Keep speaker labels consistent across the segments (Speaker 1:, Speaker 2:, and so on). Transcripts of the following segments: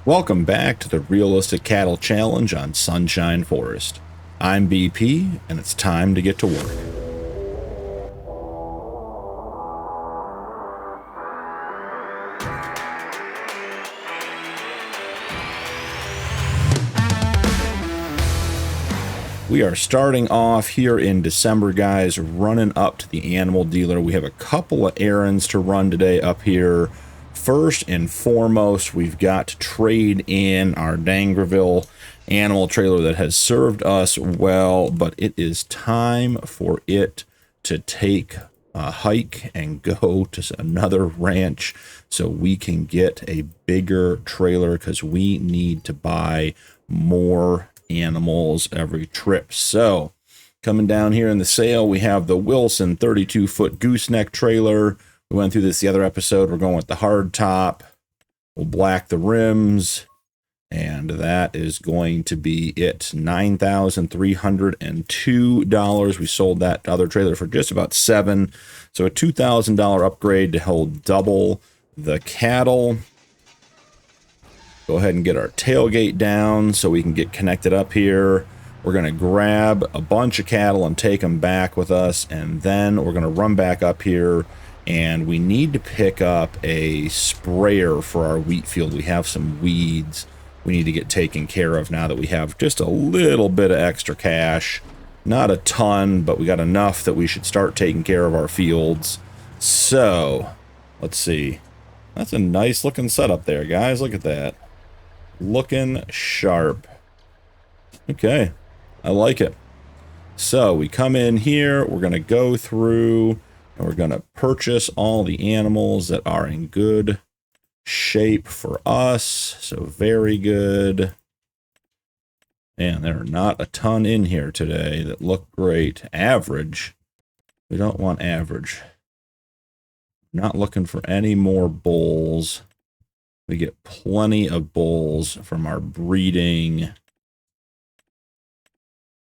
Speaker 1: Welcome back to the Realistic Cattle Challenge on Sunshine Forest. I'm BP, and it's time to get to work. We are starting off here in December, guys, running up to the animal dealer. We have a couple of errands to run today up here. First and foremost, we've got to trade in our Dangerville animal trailer that has served us well, but it is time for it to take a hike and go to another ranch so we can get a bigger trailer because we need to buy more animals every trip. So coming down here in the sale, we have the Wilson 32-foot gooseneck trailer. We went through this the other episode. We're going with the hard top. We'll black the rims, and that is going to be it. $9,302. We sold that other trailer for just about $7,000. So a $2,000 upgrade to hold double the cattle. Go ahead and get our tailgate down so we can get connected up here. We're going to grab a bunch of cattle and take them back with us, and then we're going to run back up here. And we need to pick up a sprayer for our wheat field. We have some weeds we need to get taken care of now that we have just a little bit of extra cash. Not a ton, but we got enough that we should start taking care of our fields. So, let's see. That's a nice looking setup there, guys. Look at that. Looking sharp. Okay, I like it. So, we come in here. We're going to go through... and we're going to purchase all the animals that are in good shape for us. So very good. And there are not a ton in here today that look great. Average. We don't want average. Not looking for any more bulls. We get plenty of bulls from our breeding.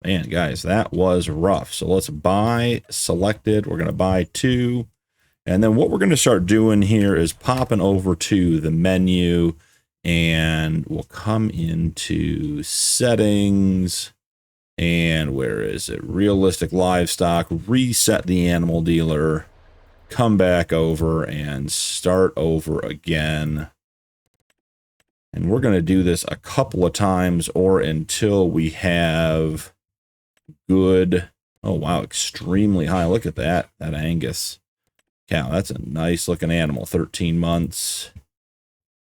Speaker 1: Man, guys, that was rough. So let's buy selected. We're going to buy 2. And then what we're going to start doing here is popping over to the menu. And we'll come into settings. And where is it? Realistic livestock. Reset the animal dealer. Come back over and start over again. And we're going to do this a couple of times or until we have... good. Oh wow, extremely high. Look at that Angus cow. That's a nice looking animal. 13 months.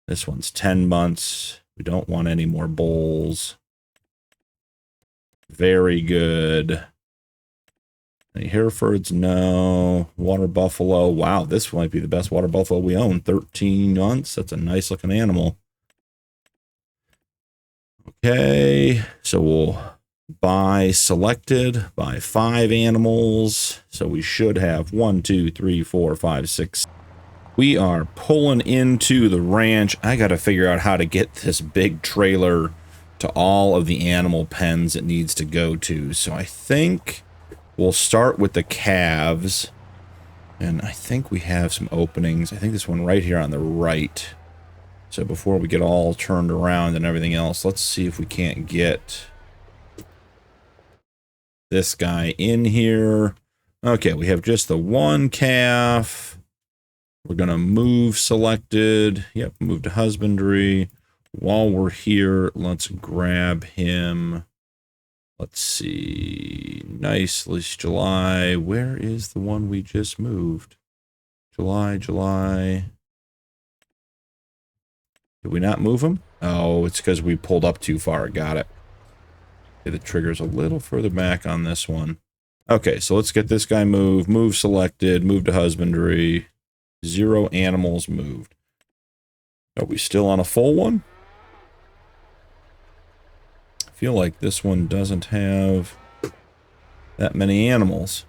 Speaker 1: This one's 10 months. We don't want any more bulls. Very good. Any Herefords? No. Water buffalo. Wow, this might be the best water buffalo we own. 13 months. That's a nice looking animal. Okay, so we'll buy selected, buy 5 animals. So we should have 1, 2, 3, 4, 5, 6. We are pulling into the ranch. I got to figure out how to get this big trailer to all of the animal pens it needs to go to. So I think we'll start with the calves. And I think we have some openings. I think this one right here on the right. So before we get all turned around and everything else, let's see if we can't get this guy in here. Okay, we have just the one calf. We're going to move selected. Yep, move to husbandry. While we're here, let's grab him. Let's see. Nicely, July. Where is the one we just moved? July. Did we not move him? Oh, it's because we pulled up too far. Got it. The trigger's a little further back on this one. Okay, so let's get this guy moved. Move selected. Move to husbandry. 0 animals moved. Are we still on a full one? I feel like this one doesn't have that many animals.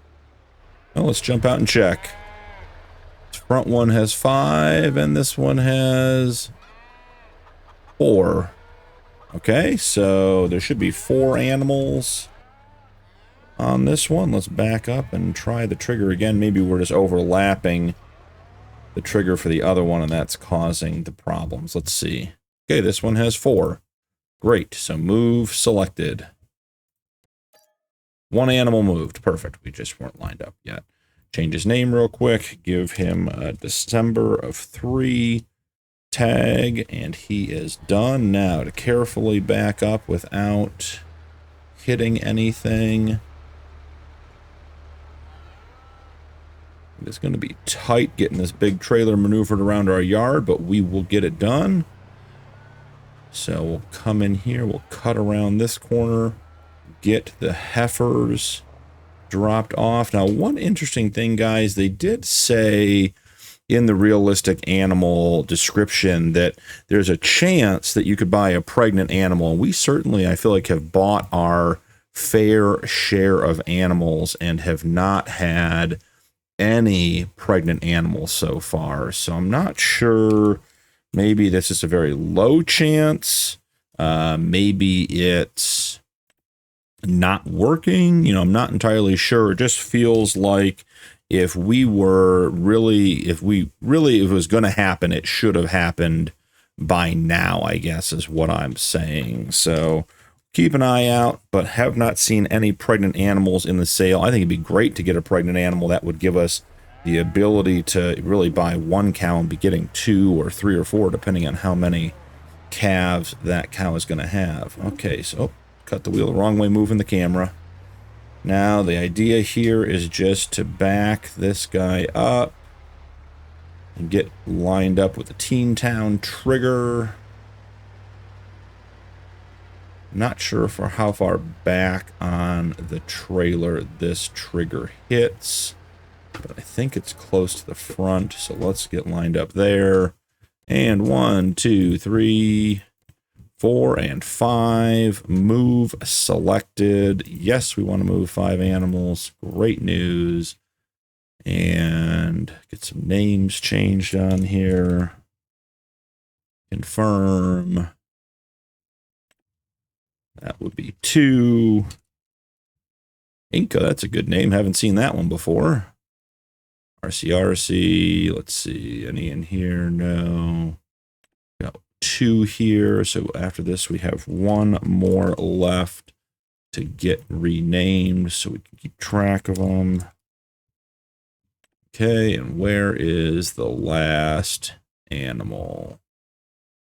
Speaker 1: Well, let's jump out and check. This front one has 5, and this one has 4. Okay, so there should be 4 animals on this one. Let's back up and try the trigger again. Maybe we're just overlapping the trigger for the other one, and that's causing the problems. Let's see. Okay, this one has 4. Great. So move selected. 1 animal moved. Perfect. We just weren't lined up yet. Change his name real quick. Give him a December of 3 tag, and he is done. Now to carefully back up without hitting anything. It's going to be tight getting this big trailer maneuvered around our yard, but we will get it done. So we'll come in here, we'll cut around this corner, get the heifers dropped off. Now, one interesting thing, guys, they did say in the realistic animal description that there's a chance that you could buy a pregnant animal. And we certainly, I feel like, have bought our fair share of animals and have not had any pregnant animals so far. So I'm not sure. Maybe this is a very low chance. Maybe it's not working. You know, I'm not entirely sure. It just feels like if it was going to happen, it should have happened by now, I guess, is what I'm saying. So keep an eye out, but have not seen any pregnant animals in the sale. I think it'd be great to get a pregnant animal. That would give us the ability to really buy 1 cow and be getting 2 or 3 or 4, depending on how many calves that cow is going to have. Okay, so cut the wheel the wrong way, moving the camera. Now the idea here is just to back this guy up and get lined up with the Teen Town trigger. Not sure for how far back on the trailer this trigger hits, but I think it's close to the front, so let's get lined up there. And 1, 2, 3, 4, and 5. Move selected. Yes, we want to move 5 animals. Great news. And get some names changed on here. Confirm. That would be 2. Inca, that's a good name. Haven't seen that one before. RCRC, let's see, any in here? No. Got 2 here, so after this we have 1 more left to get renamed so we can keep track of them. Okay, and where is the last animal?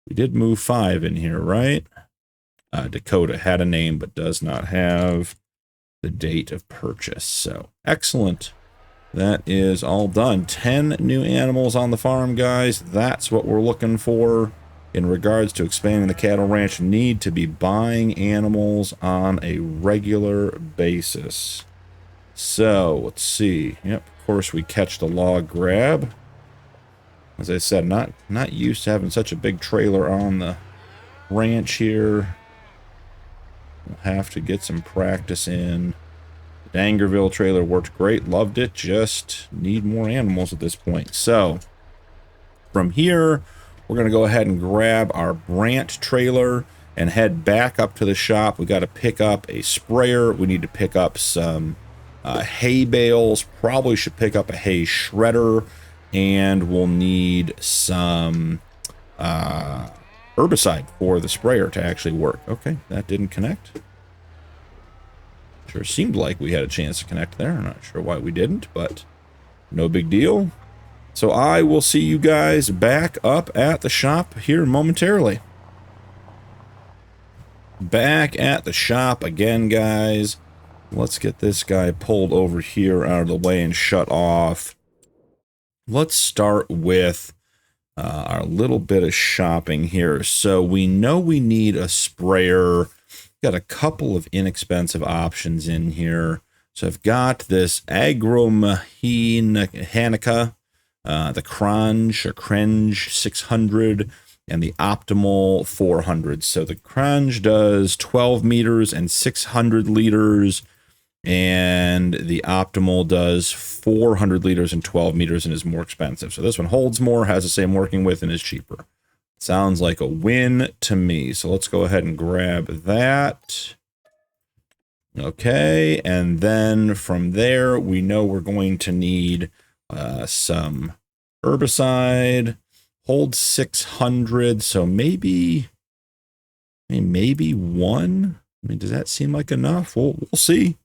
Speaker 1: We did move 5 in here, right? Dakota had a name but does not have the date of purchase, so excellent. That is all done. 10 new animals on the farm, guys. That's what we're looking for in regards to expanding the cattle ranch. Need to be buying animals on a regular basis. So, let's see. Yep, of course we catch the log grab. As I said, not used to having such a big trailer on the ranch here. We'll have to get some practice in. Dangerville trailer worked great, loved it, just need more animals at this point. So from here, we're going to go ahead and grab our Brant trailer and head back up to the shop. We got to pick up a sprayer. We need to pick up some hay bales. Probably should pick up a hay shredder, and we'll need some herbicide for the sprayer to actually work. Okay, that didn't connect. Sure seemed like we had a chance to connect there. I'm not sure why we didn't, but no big deal. So I will see you guys back up at the shop here momentarily. Back at the shop again, guys. Let's get this guy pulled over here out of the way and shut off. Let's start with our little bit of shopping here. So we know we need a sprayer. Got a couple of inexpensive options in here. So I've got this Hanica, the Crange 600, and the Optimal 400. So the Crange does 12 meters and 600 liters, and the Optimal does 400 liters and 12 meters and is more expensive. So this one holds more, has the same working width, and is cheaper. Sounds like a win to me. So let's go ahead and grab that. Okay, and then from there, we know we're going to need some herbicide. Hold 600, so maybe I mean, maybe one. I mean, does that seem like enough? We'll see.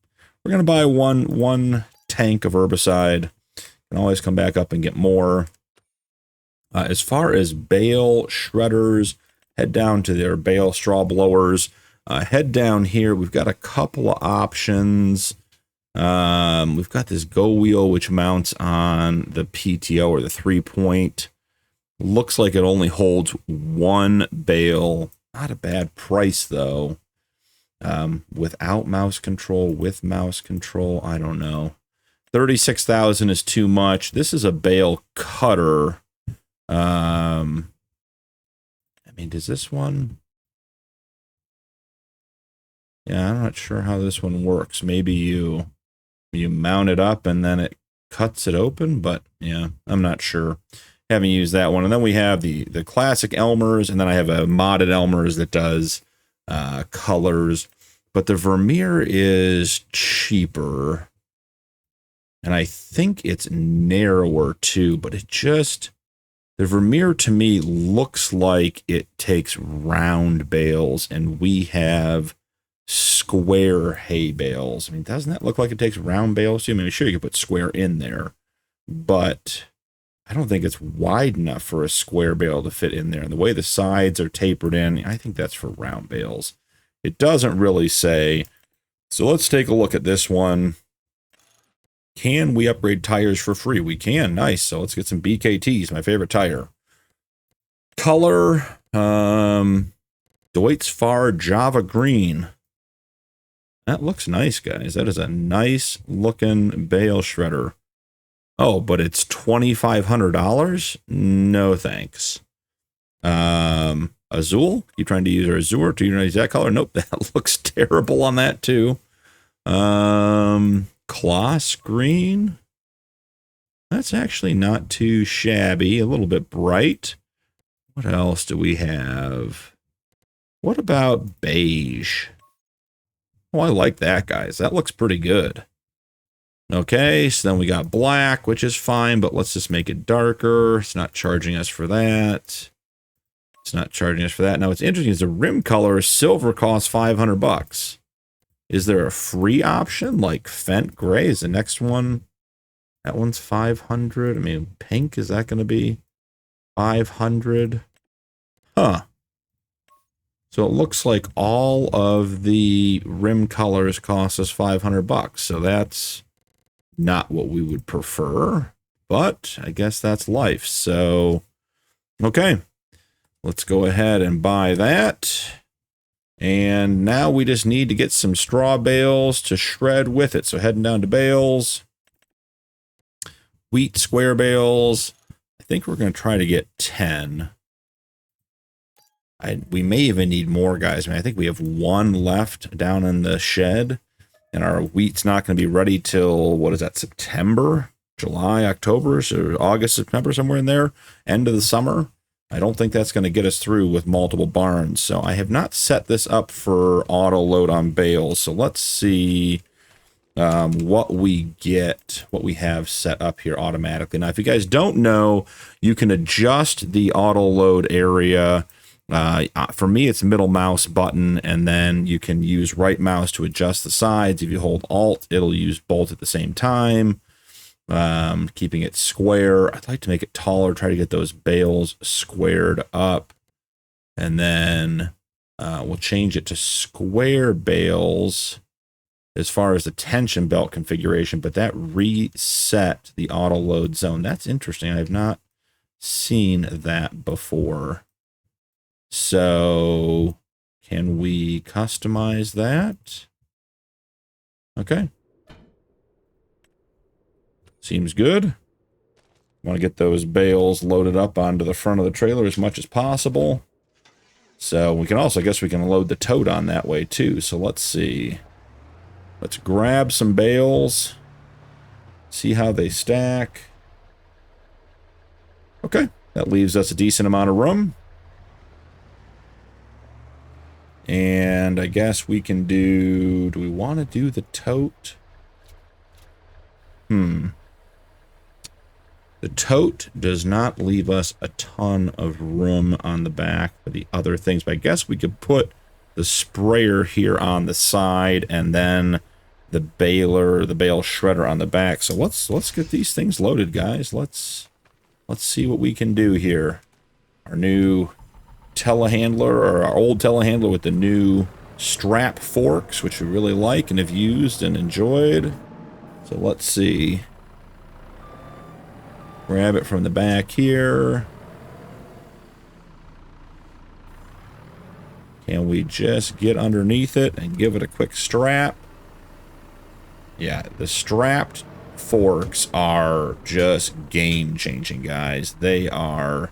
Speaker 1: We're gonna buy one tank of herbicide. Can always come back up and get more. As far as bale shredders, head down to their bale straw blowers. Head down here. We've got a couple of options. We've got this Go Wheel, which mounts on the PTO or the 3-point. Looks like it only holds one bale. Not a bad price, though. Without mouse control, with mouse control, I don't know. 36,000 is too much. This is a bale cutter. I mean, does this one? Yeah, I'm not sure how this one works. Maybe you mount it up and then it cuts it open, but yeah, I'm not sure. Haven't used that one. And then we have the classic Elmer's, and then I have a modded Elmer's that does colors. But the Vermeer is cheaper. And I think it's narrower too, but it just... The Vermeer to me looks like it takes round bales, and we have square hay bales. I mean, doesn't that look like it takes round bales? I mean, sure, you could put square in there, but I don't think it's wide enough for a square bale to fit in there. And the way the sides are tapered in, I think that's for round bales. It doesn't really say. So let's take a look at this one. Can we upgrade tires for free? We can. Nice. So let's get some BKTs, my favorite tire. Color, Deutz-Fahr Java Green. That looks nice, guys. That is a nice looking bale shredder. Oh, but it's $2,500? No, thanks. Azul? You trying to use our Azure to use that color? Nope, that looks terrible on that too. Kloss green. That's actually not too shabby. A little bit bright. What else do we have? What about beige? Oh, I like that, guys. That looks pretty good. Okay, so then we got black, which is fine, but let's just make it darker. It's not charging us for that. It's not charging us for that. Now, what's interesting is the rim color, silver costs $500. Is there a free option like Fent Gray? Is the next one? That one's 500. I mean, pink, is that going to be 500? Huh. So it looks like all of the rim colors cost us $500. So that's not what we would prefer, but I guess that's life. So, okay, let's go ahead and buy that. And now we just need to get some straw bales to shred with it. So heading down to bales, wheat square bales. I think we're going to try to get 10. We may even need more, guys. I mean, I think we have one left down in the shed, and our wheat's not going to be ready till, what is that, September, July, October, so August, September, somewhere in there, end of the summer. I don't think that's going to get us through with multiple barns. So I have not set this up for auto load on bales. So let's see what we get, what we have set up here automatically. Now, if you guys don't know, you can adjust the auto load area. For me, it's middle mouse button, and then you can use right mouse to adjust the sides. If you hold Alt, it'll use both at the same time. Keeping it square. I'd like to make it taller, try to get those bales squared up. And then we'll change it to square bales as far as the tension belt configuration, but that reset the auto load zone. That's interesting. I have not seen that before. So can we customize that? Okay. Seems good. Want to get those bales loaded up onto the front of the trailer as much as possible. So we can also, I guess we can load the tote on that way too. So let's see. Let's grab some bales. See how they stack. Okay. That leaves us a decent amount of room. And I guess we can do we want to do the tote? The tote does not leave us a ton of room on the back for the other things, but I guess we could put the sprayer here on the side, and then the baler, the bale shredder on the back. So let's get these things loaded, guys. Let's see what we can do here. Our new telehandler, or our old telehandler with the new strap forks, which we really like and have used and enjoyed. So let's see. Grab it from the back here. Can we just get underneath it and give it a quick strap? Yeah, the strapped forks are just game-changing, guys. They are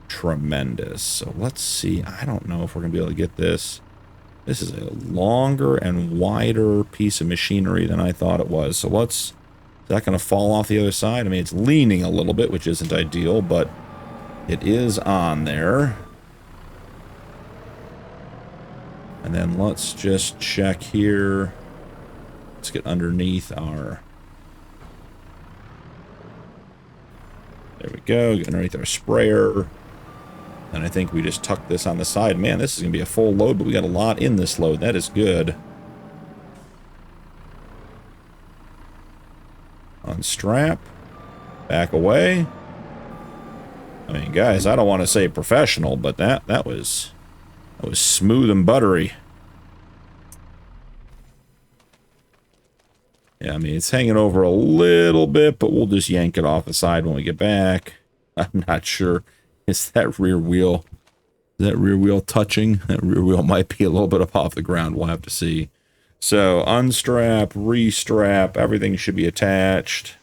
Speaker 1: tremendous. So let's see. I don't know if we're going to be able to get this. This is a longer and wider piece of machinery than I thought it was. So let's... Is that going to fall off the other side? I mean, it's leaning a little bit, which isn't ideal, but it is on there. And then let's just check here. Let's get underneath our... There we go. Get underneath our sprayer. And I think we just tuck this on the side. Man, this is going to be a full load, but we got a lot in this load. That is good. Unstrap. Back away. I mean, guys, I don't want to say professional, but that was smooth and buttery. Yeah, I mean, it's hanging over a little bit, but we'll just yank it off the side when we get back. I'm not sure. Is that rear wheel touching? That rear wheel might be a little bit up off the ground. We'll have to see. So, unstrap, restrap, everything should be attached.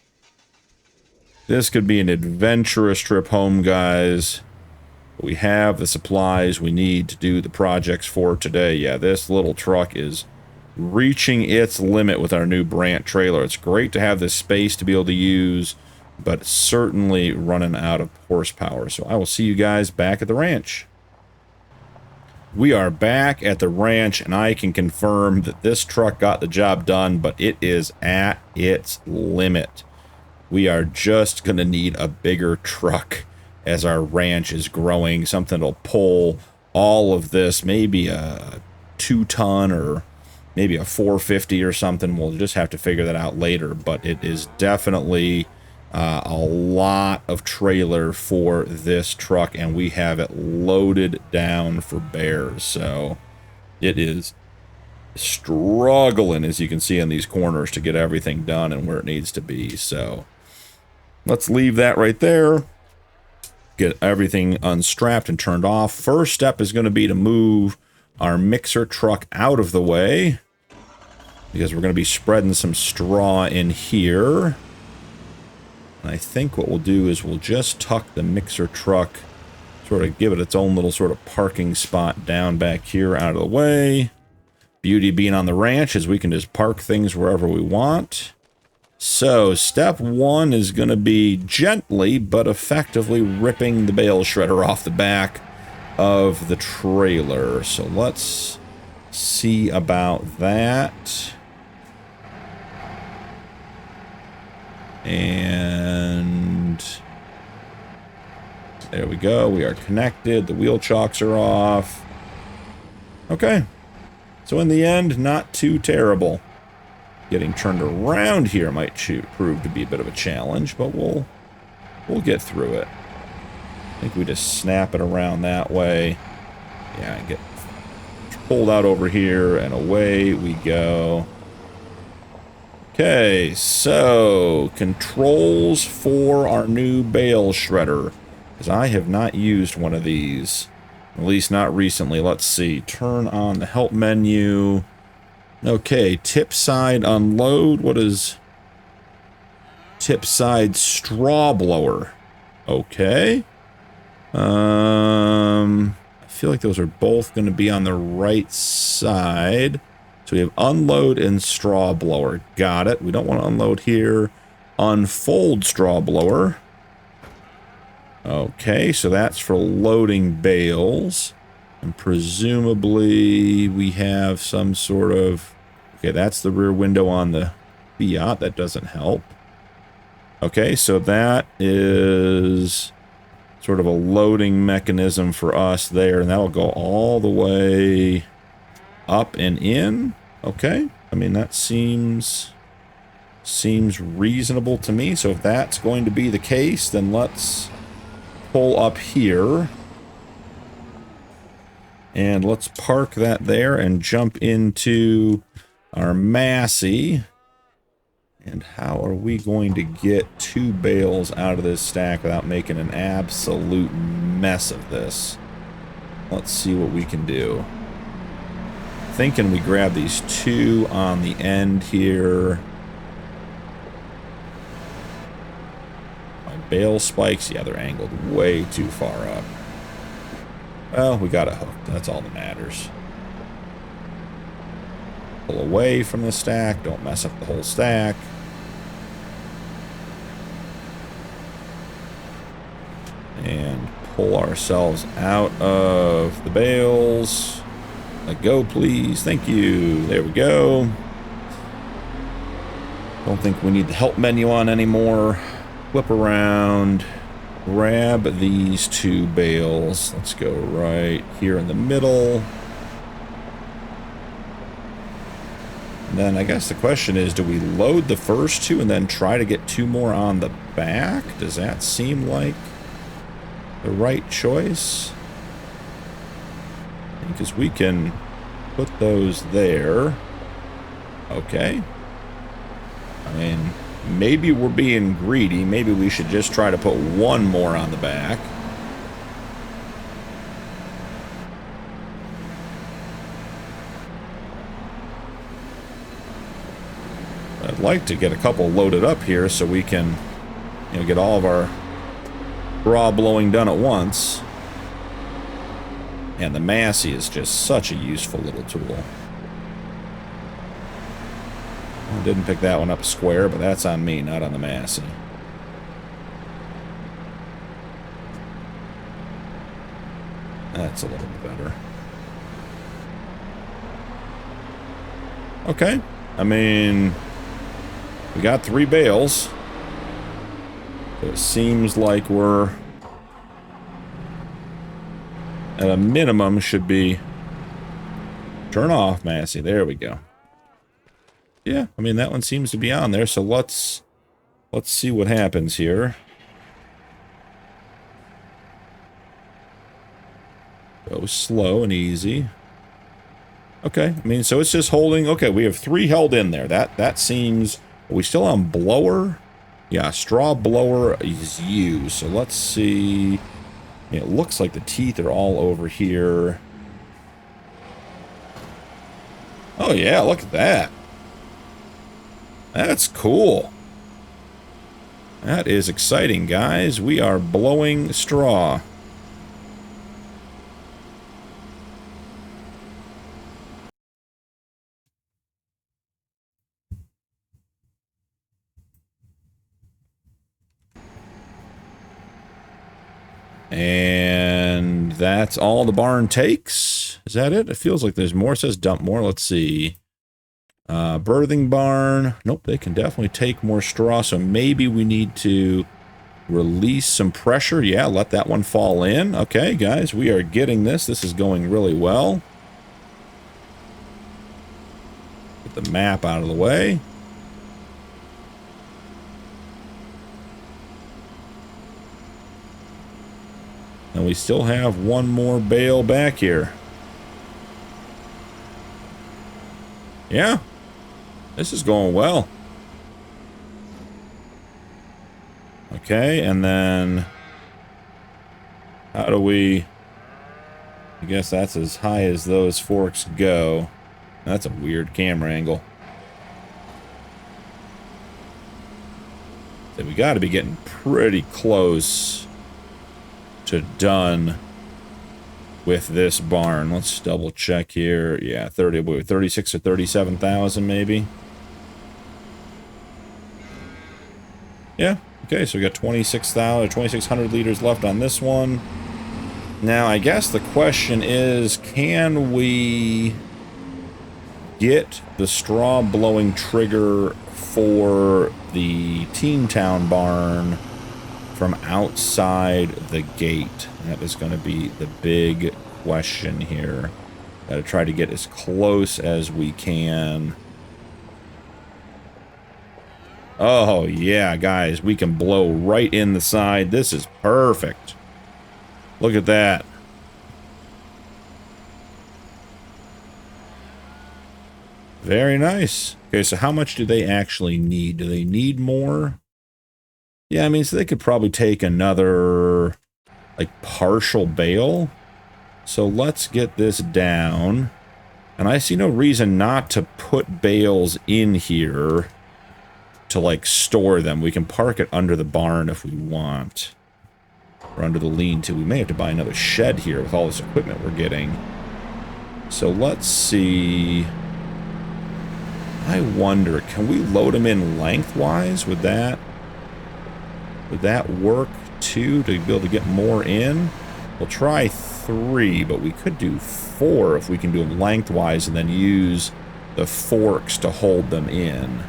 Speaker 1: This could be an adventurous trip home, guys. We have the supplies we need to do the projects for today. Yeah, this little truck is reaching its limit with our new Brant trailer. It's great to have this space to be able to use, but certainly running out of horsepower. So I will see you guys back at the ranch. We are back at the ranch, and I can confirm that this truck got the job done, but it is at its limit. We are just going to need a bigger truck as our ranch is growing, something that'll pull all of this, maybe a 2-ton or maybe a 450 or something. We'll just have to figure that out later, but it is definitely a lot of trailer for this truck, and we have it loaded down for bears. So it is struggling, as you can see in these corners, to get everything done and where it needs to be. So let's leave that right there. Get everything unstrapped and turned off. First step is going to be to move our mixer truck out of the way, because we're going to be spreading some straw in here. And I think what we'll do is we'll just tuck the mixer truck, sort of give it its own little sort of parking spot down back here out of the way. Beauty being on the ranch is we can just park things wherever we want. So step one is going to be gently but effectively ripping the bale shredder off the back of the trailer. So let's see about that. And there we go. We are connected. The wheel chocks are off. Okay. So in the end, not too terrible. Getting turned around here might prove to be a bit of a challenge, but we'll get through it. I think we just snap it around that way. Yeah, and get pulled out over here, and away we go. Okay, so controls for our new bale shredder, because I have not used one of these, at least not recently. Let's see. Turn on the help menu. Okay, tip side unload. What is tip side straw blower? Okay. I feel like those are both going to be on the right side. So we have unload and straw blower. Got it. We don't want to unload here. Unfold straw blower. Okay, so that's for loading bales. And presumably we have some sort of... Okay, that's the rear window on the Fiat. That doesn't help. Okay, so that is sort of a loading mechanism for us there. And that'll go all the way up and in. Okay. I mean, that seems reasonable to me. So if that's going to be the case, then let's pull up here. And let's park that there and jump into our Massey. And how are we going to get 2 bales out of this stack without making an absolute mess of this? Let's see what we can do. Thinking we grab these 2 on the end here. My bale spikes, yeah, they're angled way too far up. Well, we got it hooked. That's all that matters. Pull away from the stack. Don't mess up the whole stack. And pull ourselves out of the bales. Let go, please. Thank you. There we go. Don't think we need the help menu on anymore. Whip around. Grab these 2 bales. Let's go right here in the middle. And then I guess the question is, do we load the first 2 and then try to get 2 more on the back? Does that seem like the right choice? Because we can put those there. Okay. I mean, maybe we're being greedy. Maybe we should just try to put 1 more on the back. I'd like to get a couple loaded up here so we can, you know, get all of our raw blowing done at once. And the Massey is just such a useful little tool. I didn't pick that one up square, but that's on me, not on the Massey. That's a little bit better. Okay. I mean, we got 3 bales. So it seems like we're at a minimum should be turn off Massey. There we go. Yeah, I mean, that one seems to be on there, so let's see what happens here. Go slow and easy. Okay, I mean, so it's just holding. Okay, we have 3 held in there. That seems... Are we still on blower? Yeah, straw blower is used. So let's see. Yeah, it looks like the teeth are all over here. Oh, yeah, look at that. That's cool. That is exciting, guys. We are blowing straw. And that's all the barn takes. Is that it? It feels like there's more. It says dump more. Let's see. Birthing barn. Nope, they can definitely take more straw. So maybe we need to release some pressure. Yeah, let that one fall in. Okay, guys, we are getting this. This is going really well. Get the map out of the way. And we still have 1 more bale back here. Yeah. This is going well. Okay, and then... How do we... I guess that's as high as those forks go. That's a weird camera angle. So we got to be getting pretty close to done with this barn. Let's double check here. Yeah, 36 or 37,000 maybe. Yeah. Okay, so we got 2,600 liters left on this one. Now, I guess the question is, can we get the straw blowing trigger for the Teen Town barn from outside the gate? That is going to be the big question here. Gotta try to get as close as we can. Oh, yeah, guys, we can blow right in the side. This is perfect. Look at that. Very nice. Okay, so how much do they actually need? Do they need more? Yeah, I mean, so they could probably take another, like, partial bale. So let's get this down. And I see no reason not to put bales in here to, like, store them. We can park it under the barn if we want. Or under the lean-to. We may have to buy another shed here with all this equipment we're getting. So let's see. I wonder, can we load them in lengthwise? Would that work too, to be able to get more in? We'll try 3, but we could do 4 if we can do them lengthwise and then use the forks to hold them in.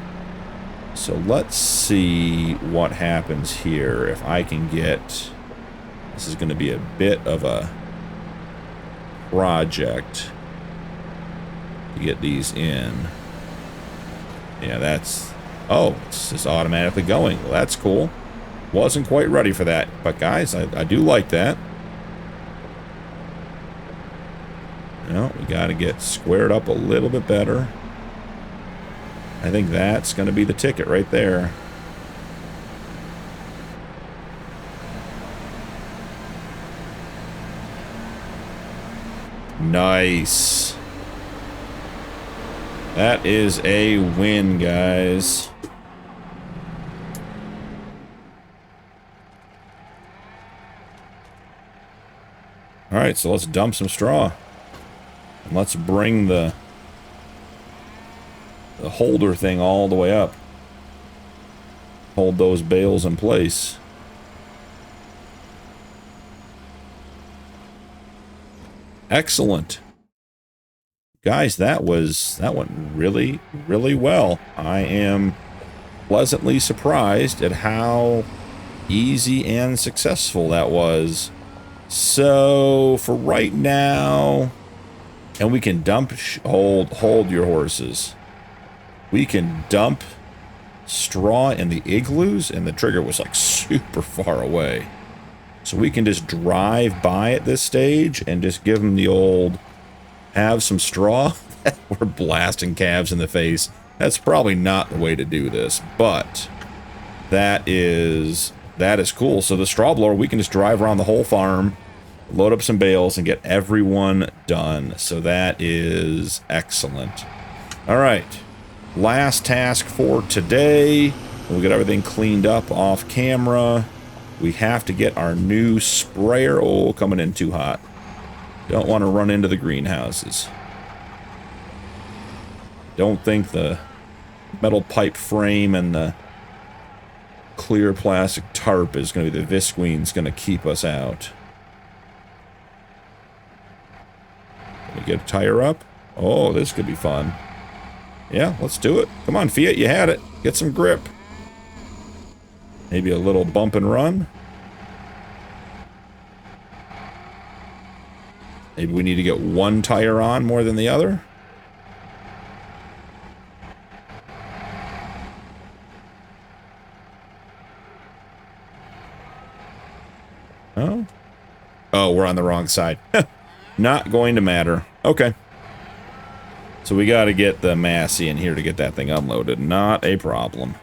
Speaker 1: So let's see what happens here if I can get... This is going to be a bit of a project to get these in. Yeah, that's... Oh, it's just automatically going. Well, that's cool. Wasn't quite ready for that. But guys, I do like that. You know, we got to get squared up a little bit better. I think that's going to be the ticket right there. Nice. That is a win, guys. Alright, so let's dump some straw. And let's bring the holder thing all the way up. Hold those bales in place. Excellent. Guys, that went really, really well. I am pleasantly surprised at how easy and successful that was. So, for right now, and we can dump, hold your horses. We can dump straw in the igloos, and the trigger was like super far away. So we can just drive by at this stage and just give them the old, have some straw. We're blasting calves in the face. That's probably not the way to do this, but that is cool. So the straw blower, we can just drive around the whole farm, load up some bales, and get everyone done. So that is excellent. All right. Last task for today. We'll get everything cleaned up off camera. We have to get our new sprayer. Oh, coming in too hot. Don't want to run into the greenhouses. Don't think the metal pipe frame and the clear plastic tarp is going to be the visqueen's going to keep us out. Can we get a tire up? Oh, this could be fun. Yeah, let's do it. Come on, Fiat, you had it. Get some grip. Maybe a little bump and run. Maybe we need to get one tire on more than the other. Oh? Oh, we're on the wrong side. Not going to matter. Okay. So we got to get the Massey in here to get that thing unloaded. Not a problem.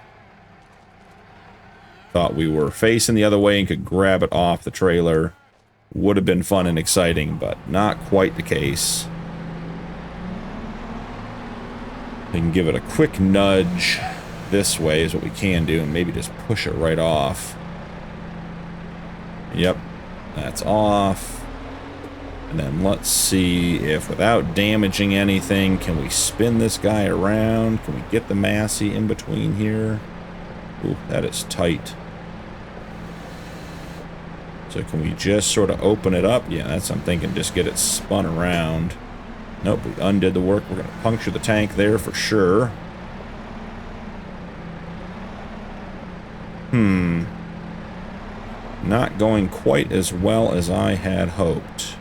Speaker 1: Thought we were facing the other way and could grab it off the trailer. Would have been fun and exciting, but not quite the case. We can give it a quick nudge this way is what we can do, and maybe just push it right off. Yep, that's off. And then let's see if, without damaging anything, can we spin this guy around? Can we get the Massey in between here? Ooh, that is tight. So can we just sort of open it up? Yeah, that's what I'm thinking. Just get it spun around. Nope, we undid the work. We're going to puncture the tank there for sure. Not going quite as well as I had hoped.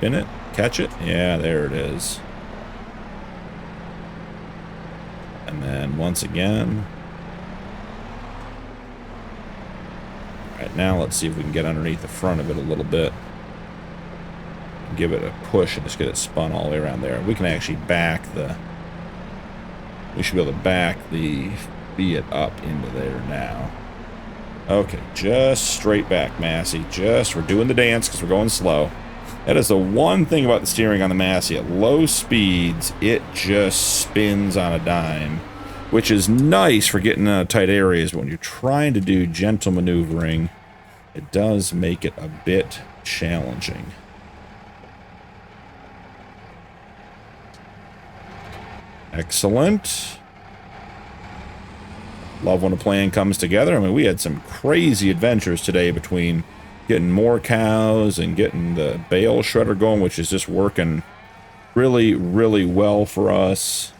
Speaker 1: spin it, catch it. Yeah, there it is. And then once again. All right, now let's see if we can get underneath the front of it a little bit. Give it a push and just get it spun all the way around there. We can actually back the... We should be able to back the Fiat up into there now. Okay, just straight back, Massey. We're doing the dance because we're going slow. That is the one thing about the steering on the Massey. At low speeds, it just spins on a dime, which is nice for getting out of tight areas. But when you're trying to do gentle maneuvering, it does make it a bit challenging. Excellent. Love when a plan comes together. I mean, we had some crazy adventures today between getting more cows and getting the bale shredder going, which is just working really, really well for us.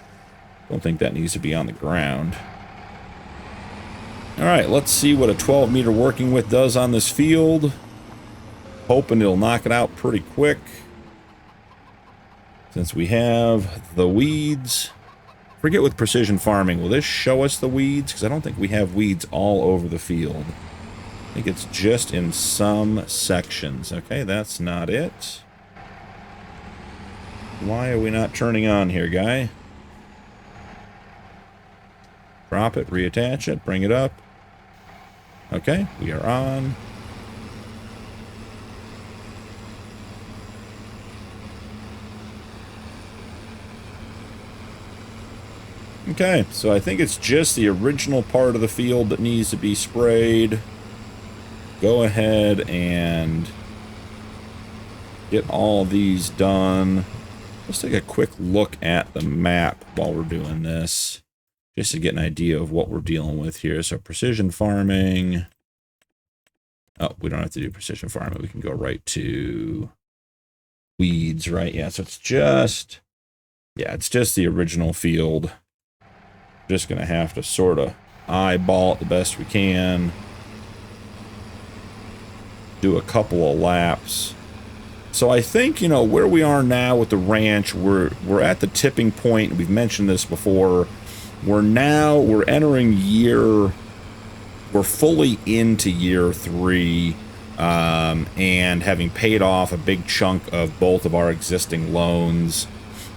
Speaker 1: Don't think that needs to be on the ground. All right, let's see what a 12-meter working width does on this field. Hoping it'll knock it out pretty quick. Since we have the weeds. Forget with precision farming, will this show us the weeds? Because I don't think we have weeds all over the field. I think it's just in some sections. Okay, that's not it. Why are we not turning on here, guy? Drop it, reattach it, bring it up. Okay, we are on. Okay, so I think it's just the original part of the field that needs to be sprayed. Go ahead and get all these done. Let's take a quick look at the map while we're doing this, just to get an idea of what we're dealing with here. So precision farming. Oh, we don't have to do precision farming. We can go right to weeds, right? Yeah, so it's just, yeah, it's just the original field. Just going to have to sort of eyeball it the best we can. Do a couple of laps. So I think, you know, where we are now with the ranch, we're at the tipping point. We've mentioned this before. We're entering we're fully into year 3, and having paid off a big chunk of both of our existing loans.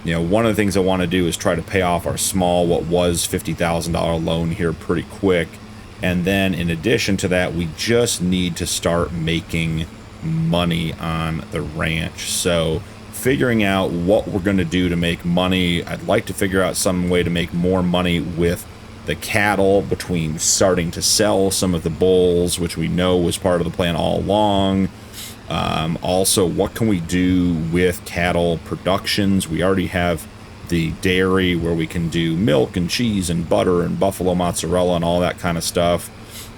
Speaker 1: You know, one of the things I want to do is try to pay off our small, what was $50,000 loan here pretty quick. And then in addition to that, we just need to start making money on the ranch. So figuring out what we're going to do to make money. I'd like to figure out some way to make more money with the cattle, between starting to sell some of the bulls, which we know was part of the plan all along. Also, what can we do with cattle productions? We already have the dairy where we can do milk and cheese and butter and buffalo mozzarella and all that kind of stuff.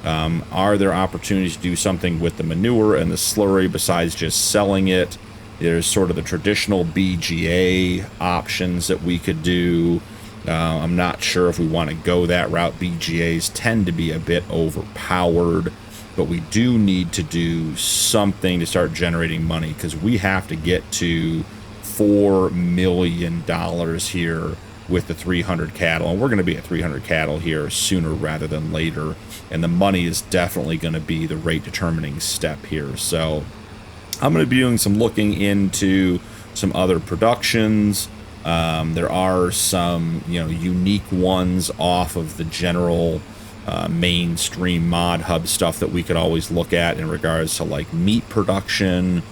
Speaker 1: Are there opportunities to do something with the manure and the slurry besides just selling it? There's sort of the traditional BGA options that we could do. I'm not sure if we want to go that route. BGAs tend to be a bit overpowered. But we do need to do something to start generating money, because we have to get to $4 million here with the 300 cattle. And we're going to be at 300 cattle here sooner rather than later. And the money is definitely going to be the rate determining step here. So I'm going to be doing some looking into some other productions. There are some, you know, unique ones off of the general mainstream mod hub stuff that we could always look at in regards to like meat production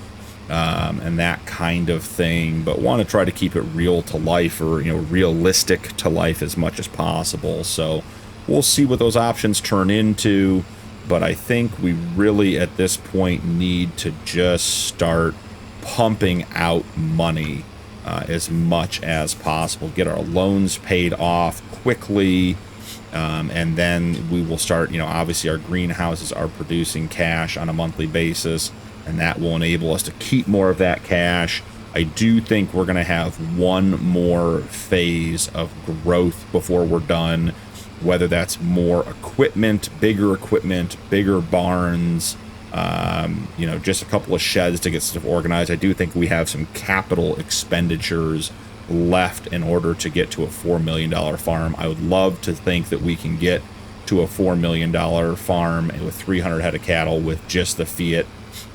Speaker 1: and that kind of thing, but want to try to keep it real to life, or, you know, realistic to life as much as possible. So we'll see what those options turn into, but I think we really at this point need to just start pumping out money as much as possible, get our loans paid off quickly. And then we will start, you know, obviously our greenhouses are producing cash on a monthly basis, and that will enable us to keep more of that cash. I do think we're going to have one more phase of growth before we're done, whether that's more equipment, bigger barns, You know, just a couple of sheds to get stuff organized. I do think we have some capital expenditures left in order to get to a $4 million farm. I would love to think that we can get to a $4 million farm with 300 head of cattle with just the Fiat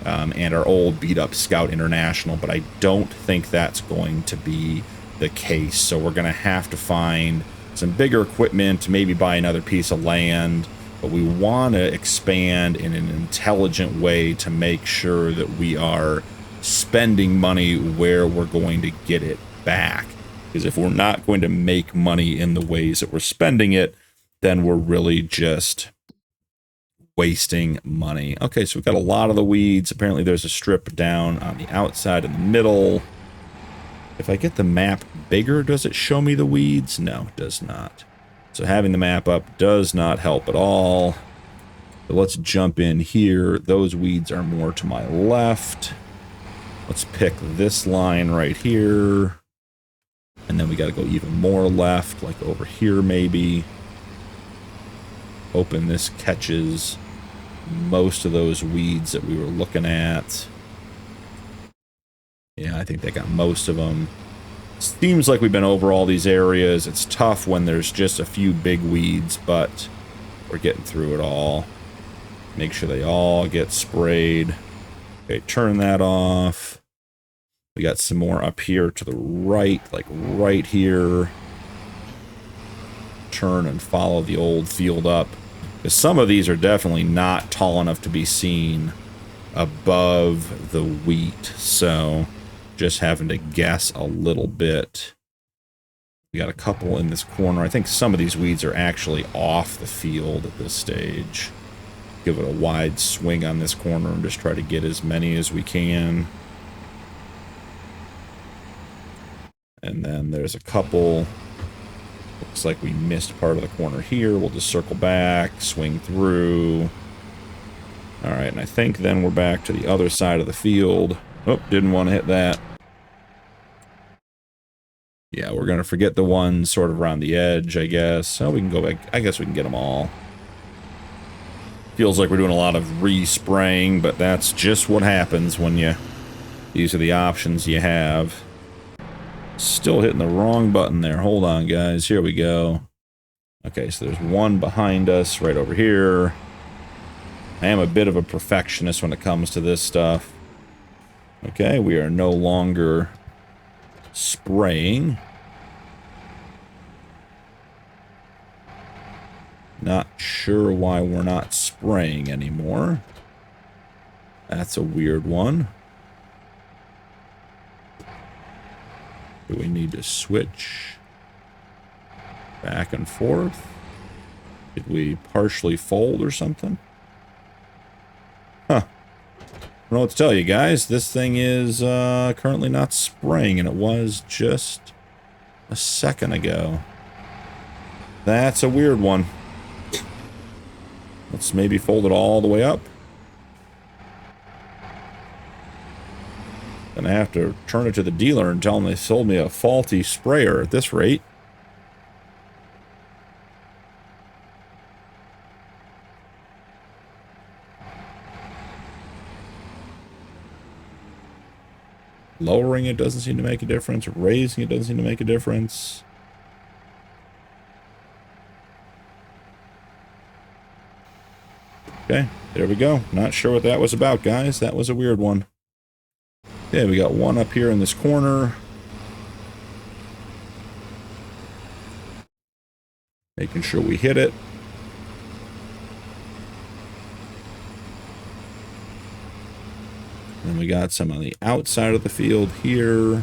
Speaker 1: and our old beat-up Scout International, but I don't think that's going to be the case. So we're going to have to find some bigger equipment, maybe buy another piece of land, but we want to expand in an intelligent way to make sure that we are spending money where we're going to get it back. Because if we're not going to make money in the ways that we're spending it, then we're really just wasting money. Okay, so we've got a lot of the weeds. Apparently there's a strip down on the outside in the middle. If I get the map bigger, does it show me the weeds? No, it does not. So having the map up does not help at all. But let's jump in here. Those weeds are more to my left. Let's pick this line right here. And then we got to go even more left, like over here maybe. Hoping this catches most of those weeds that we were looking at. Yeah, I think they got most of them. Seems like we've been over all these areas. It's tough when there's just a few big weeds, but we're getting through it all. Make sure they all get sprayed. Okay, turn that off. We got some more up here to the right, like right here. Turn and follow the old field up. Because some of these are definitely not tall enough to be seen above the wheat. So just having to guess a little bit. We got a couple in this corner. I think some of these weeds are actually off the field at this stage. Give it a wide swing on this corner and just try to get as many as we can. And then there's a couple. Looks like we missed part of the corner here. We'll just circle back, swing through. All right, and I think then we're back to the other side of the field. Oh, didn't want to hit that. Yeah, we're going to forget the ones sort of around the edge, I guess. So we can go back. I guess we can get them all. Feels like we're doing a lot of re-spraying, but that's just what happens when you... These are the options you have. Still hitting the wrong button there. Hold on, guys. Here we go. Okay, so there's one behind us right over here. I am a bit of a perfectionist when it comes to this stuff. Okay, we are no longer spraying. Not sure why we're not spraying anymore. That's a weird one. Do we need to switch back and forth? Did we partially fold or something? Huh. I don't know what to tell you guys. This thing is currently not spraying, and it was just a second ago. That's a weird one. Let's maybe fold it all the way up. Gonna have to turn it to the dealer and tell them they sold me a faulty sprayer at this rate. Lowering it doesn't seem to make a difference. Raising it doesn't seem to make a difference. Okay, there we go. Not sure what that was about, guys. That was a weird one. Okay, we got one up here in this corner. Making sure we hit it. And we got some on the outside of the field here.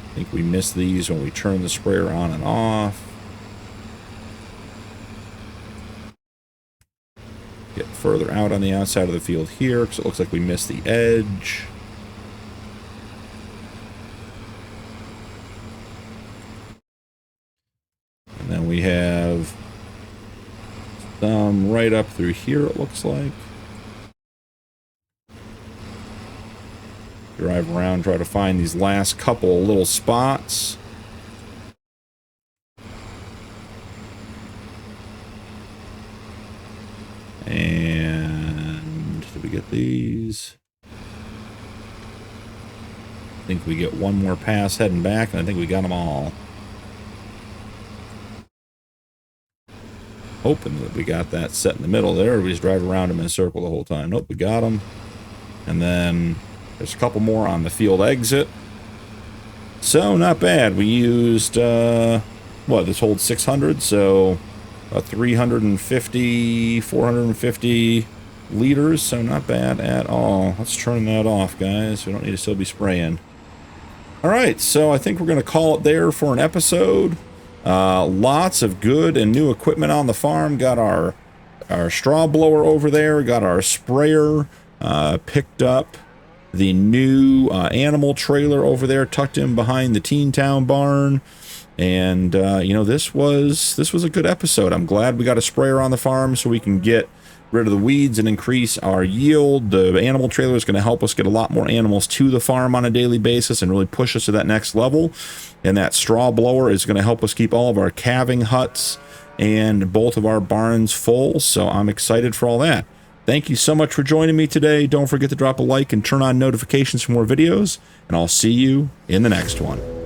Speaker 1: I think we missed these when we turned the sprayer on and off. Get further out on the outside of the field here, because it looks like we missed the edge. And then we have some right up through here, it looks like. Drive around, try to find these last couple little spots. And think we get one more pass heading back, and I think we got them all. Hoping that we got that set in the middle there. We just drive around them in a circle the whole time. Nope, we got them. And then there's a couple more on the field exit. So not bad. We used, what, this holds 600, so 350, 450 liters, so not bad at all. Let's turn that off, guys. We don't need to still be spraying. All right, so I think we're going to call it there for an episode. Lots of good and new equipment on the farm. Got our straw blower over there. Got our sprayer. Picked up the new animal trailer over there, tucked in behind the Teen Town barn. And you know, this was a good episode. I'm glad we got a sprayer on the farm so we can get rid of the weeds and increase our yield. The animal trailer is going to help us get a lot more animals to the farm on a daily basis and really push us to that next level. And that straw blower is going to help us keep all of our calving huts and both of our barns full. So I'm excited for all that. Thank you so much for joining me today. Don't forget to drop a like and turn on notifications for more videos, and I'll see you in the next one.